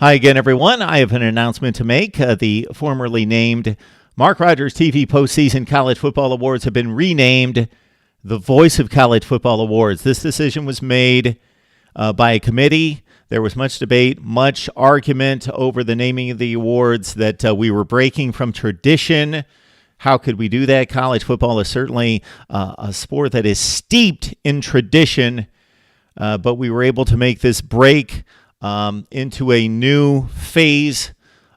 Hi again, everyone. I have an announcement to make. The formerly named Mark Rogers TV Postseason College Football Awards have been renamed the Voice of College Football Awards. This decision was made by a committee. There was much debate, much argument over the naming of the awards, that we were breaking from tradition. How could we do that? College football is certainly a sport that is steeped in tradition, but we were able to make this break into a new phase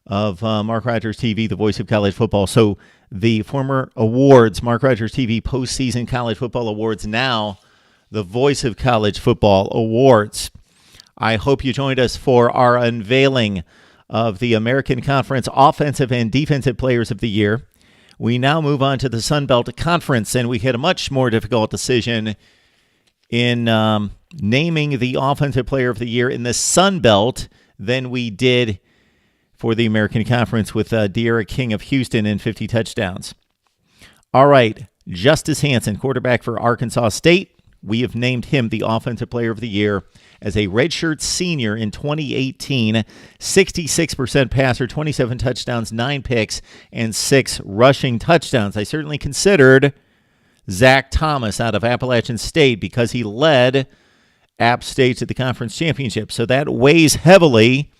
of Mark Rogers TV, the Voice of College Football. So the former awards, Mark Rogers TV Postseason College Football Awards, now the Voice of College Football Awards. I hope you joined us for our unveiling of the American Conference Offensive and Defensive Players of the Year. We now move on to the Sun Belt Conference, and we had a much more difficult decision in naming the Offensive Player of the Year in the Sun Belt than we did for the American Conference with De'Ara King of Houston and 50 touchdowns. All right, Justice Hansen, quarterback for Arkansas State. We have named him the Offensive Player of the Year as a redshirt senior in 2018, 66% passer, 27 touchdowns, 9 picks, and 6 rushing touchdowns. I certainly considered Zach Thomas out of Appalachian State because he led App State to the conference championship. So that weighs heavily.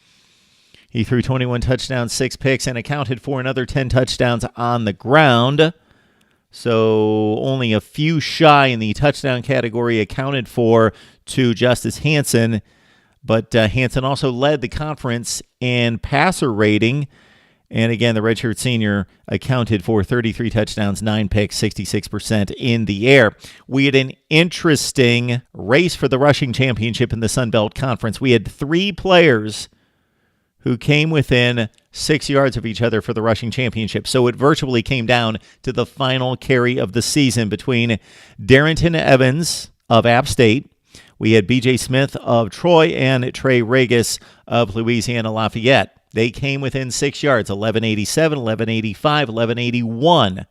He threw 21 touchdowns, 6 picks, and accounted for another 10 touchdowns on the ground. So only a few shy in the touchdown category accounted for to Justice Hansen. But Hansen also led the conference in passer rating. And again, the redshirt senior accounted for 33 touchdowns, 9 picks, 66% in the air. We had an interesting race for the rushing championship in the Sun Belt Conference. We had 3 players who came within 6 yards of each other for the rushing championship. So it virtually came down to the final carry of the season between Darrington Evans of App State. We had B.J. Smith of Troy and Trey Regis of Louisiana Lafayette. They came within 6 yards, 1187, 1185, 1181.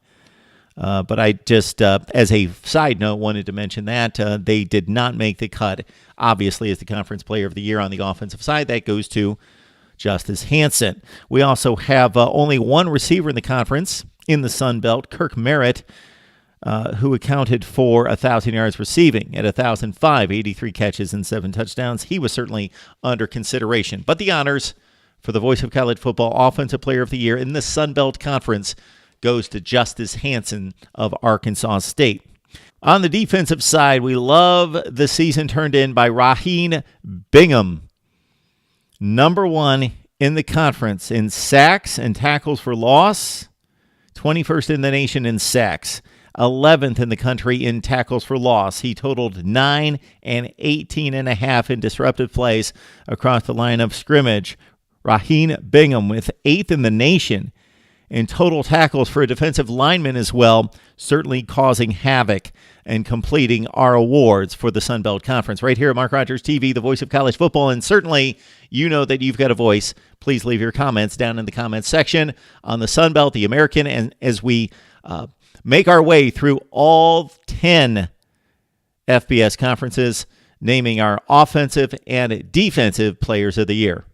But I just, as a side note, wanted to mention that they did not make the cut, obviously, as the Conference Player of the Year on the offensive side. That goes to Justice Hansen. We also have only one receiver in the conference in the Sun Belt, Kirk Merritt, who accounted for 1,000 yards receiving at 1,005, 83 catches and 7 touchdowns. He was certainly under consideration. But the honors for the Voice of College Football Offensive Player of the Year in the Sun Belt Conference goes to Justice Hansen of Arkansas State. On the defensive side, we love the season turned in by Raheem Bingham. Number 1 in the conference in sacks and tackles for loss, 21st in the nation in sacks, 11th in the country in tackles for loss. He totaled 9 and 18.5 in disruptive plays across the line of scrimmage. Raheem Bingham with 8th in the nation in total tackles for a defensive lineman as well, certainly causing havoc and completing our awards for the Sun Belt Conference. Right here at Mark Rogers TV, the Voice of College Football, and certainly you know that you've got a voice. Please leave your comments down in the comments section on the Sun Belt, the American, and as we make our way through all 10 FBS conferences, naming our offensive and defensive players of the year.